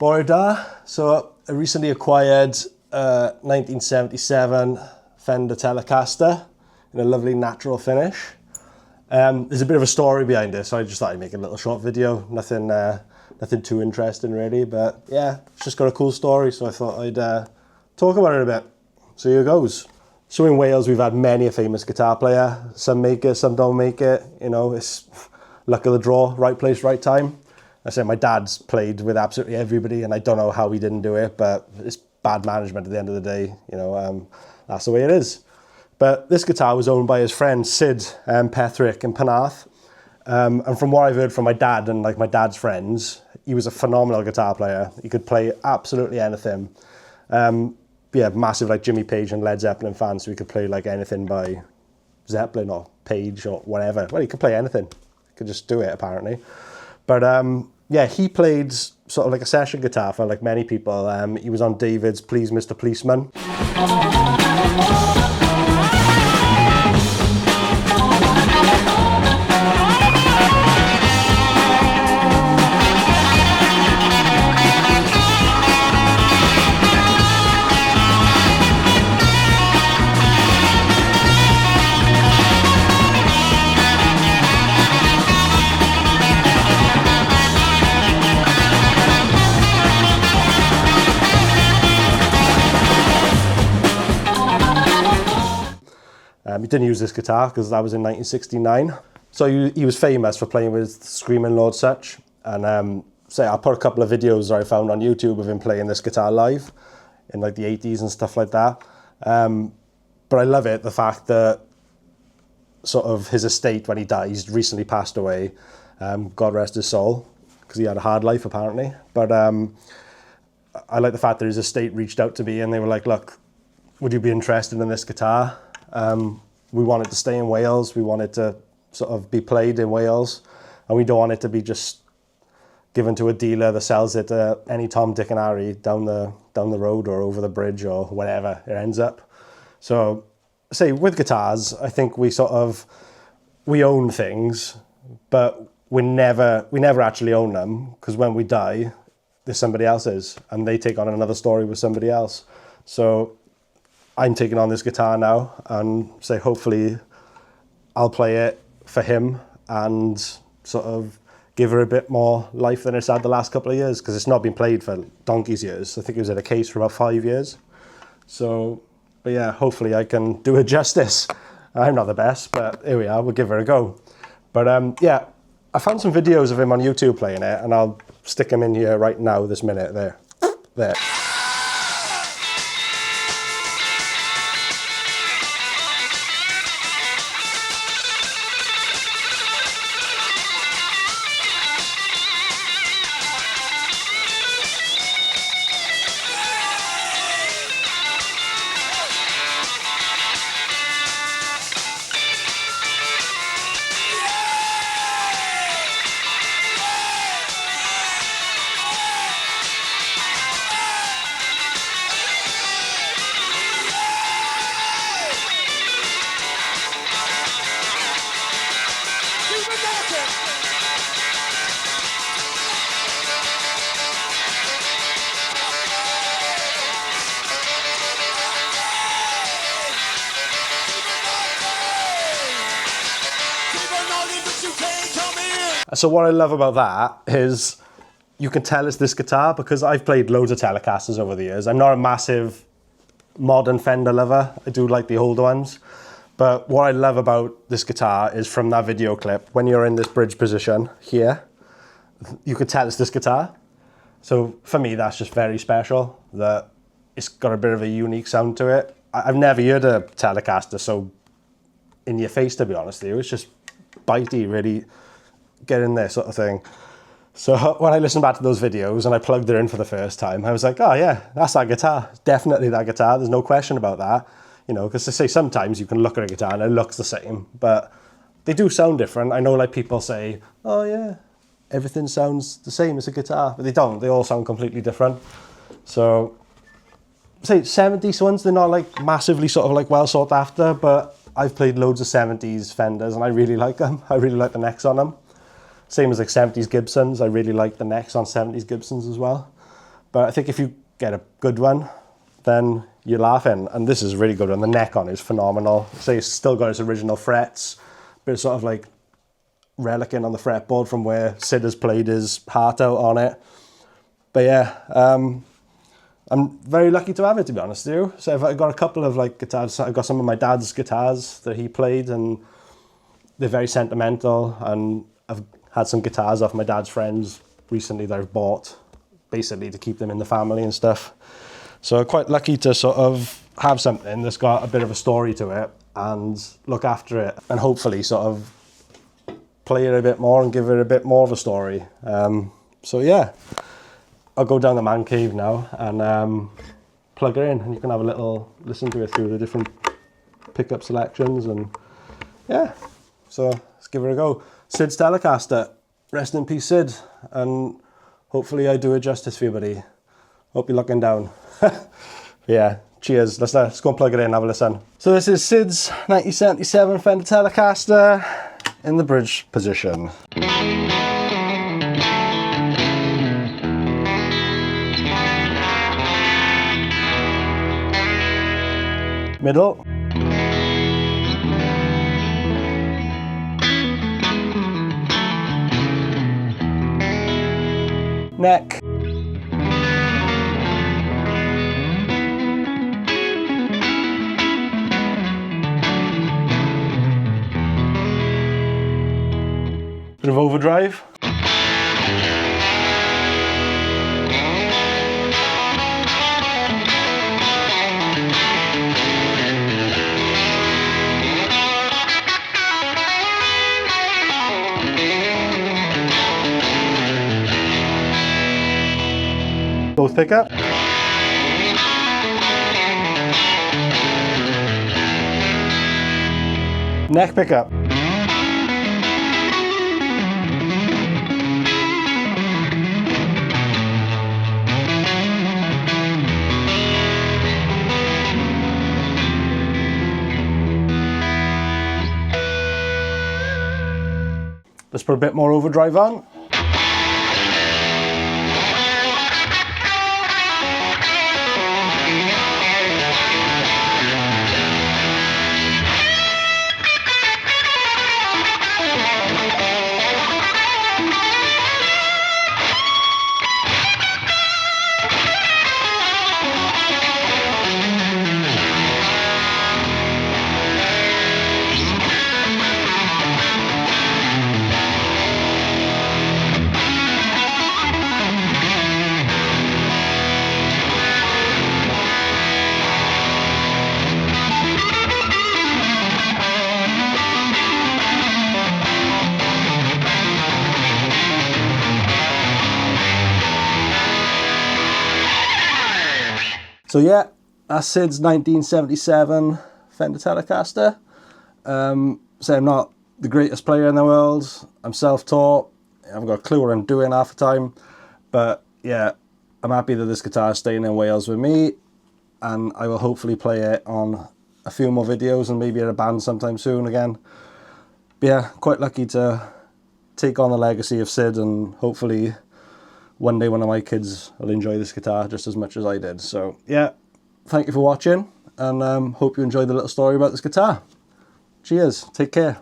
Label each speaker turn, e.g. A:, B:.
A: Bore da. So I recently acquired a 1977 Fender Telecaster in a lovely natural finish. There's a bit of a story behind it, so I just thought I'd make a little short video. Nothing too interesting really, but yeah, it's just got a cool story, so I thought I'd talk about it a bit. So here goes. So in Wales, we've had many a famous guitar player. Some make it, some don't make it. You know, it's luck of the draw, right place, right time. I say my dad's played with absolutely everybody, and I don't know how he didn't do it, but it's bad management at the end of the day. You know, that's the way it is. But this guitar was owned by his friend Sid Petherick in Penarth. And from what I've heard from my dad and like my dad's friends, he was a phenomenal guitar player. He could play absolutely anything. Yeah, massive like Jimmy Page and Led Zeppelin fan, so he could play like anything by Zeppelin or Page or whatever. Well, he could play anything. He could just do it apparently. But yeah, he played sort of like a session guitar for like many people. He was on David's Please Mr. Policeman. He didn't use this guitar because that was in 1969. So he was famous for playing with Screaming Lord Sutch. And say I'll put a couple of videos that I found on YouTube of him playing this guitar live in like the 80s and stuff like that. But I love it, the fact that sort of his estate when he died, he's recently passed away, God rest his soul, because he had a hard life apparently. But I like the fact that his estate reached out to me and they were like, look, would you be interested in this guitar? We want it to stay in Wales. We want it to sort of be played in Wales, and we don't want it to be just given to a dealer that sells it to any Tom, Dick and Harry down the road or over the bridge or whatever it ends up. So say with guitars, I think we own things, but we never actually own them, because when we die, there's somebody else's and they take on another story with somebody else. So I'm taking on this guitar now, and say hopefully I'll play it for him and sort of give her a bit more life than it's had the last couple of years, because it's not been played for donkey's years. I think it was in a case for about 5 years. So, but yeah, hopefully I can do it justice. I'm not the best, but here we are, we'll give her a go. But yeah, I found some videos of him on YouTube playing it, and I'll stick them in here right now, this minute, there. So what I love about that is you can tell it's this guitar, because I've played loads of Telecasters over the years. I'm not a massive modern Fender lover. I do like the older ones. But what I love about this guitar is from that video clip, when you're in this bridge position here, you could tell it's this guitar. So for me, that's just very special, that it's got a bit of a unique sound to it. I've never heard a Telecaster so in your face, to be honest with you. It's just bitey, really get in there sort of thing. So when I listened back to those videos and I plugged it in for the first time, I was like, oh yeah, that's that guitar. Definitely that guitar. There's no question about that. You know, because to say sometimes you can look at a guitar and it looks the same, but they do sound different. I know like people say, oh yeah, everything sounds the same as a guitar, but they don't. They all sound completely different. So say 70s ones, they're not like massively sort of like well sought after, but I've played loads of 70s Fenders and I really like them. I really like the necks on them. Same as like 70s Gibsons. I really like the necks on 70s Gibsons as well. But I think if you get a good one, then you're laughing. And this is a really good one. The neck on it is phenomenal. So it's still got its original frets, but it's sort of like relicing on the fretboard from where Sid has played his heart out on it. But yeah, I'm very lucky to have it, to be honest with you. So I've got a couple of like guitars. I've got some of my dad's guitars that he played, and they're very sentimental. And I've had some guitars off my dad's friends recently that I've bought, basically to keep them in the family and stuff. So I'm quite lucky to sort of have something that's got a bit of a story to it and look after it, and hopefully sort of play it a bit more and give it a bit more of a story. So yeah, I'll go down the man cave now and plug her in, and you can have a little listen to it through the different pickup selections. And yeah, so let's give it a go. Sid's Telecaster, rest in peace Sid, and hopefully I do it justice for you, buddy. Hope you're looking down. Yeah, cheers. Let's go and plug it in and have a listen. So this is Sid's 1977 Fender Telecaster in the bridge position. Middle. Neck. Bit of overdrive. Both pickup. Neck pickup. Let's put a bit more overdrive on. So yeah, that's Sid's 1977 Fender Telecaster. So I'm not the greatest player in the world. I'm self-taught. I haven't got a clue what I'm doing half the time. But yeah, I'm happy that this guitar is staying in Wales with me, and I will hopefully play it on a few more videos and maybe at a band sometime soon again. But yeah, quite lucky to take on the legacy of Sid, and hopefully one day one of my kids will enjoy this guitar just as much as I did. So yeah, thank you for watching, and hope you enjoyed the little story about this guitar. Cheers, take care.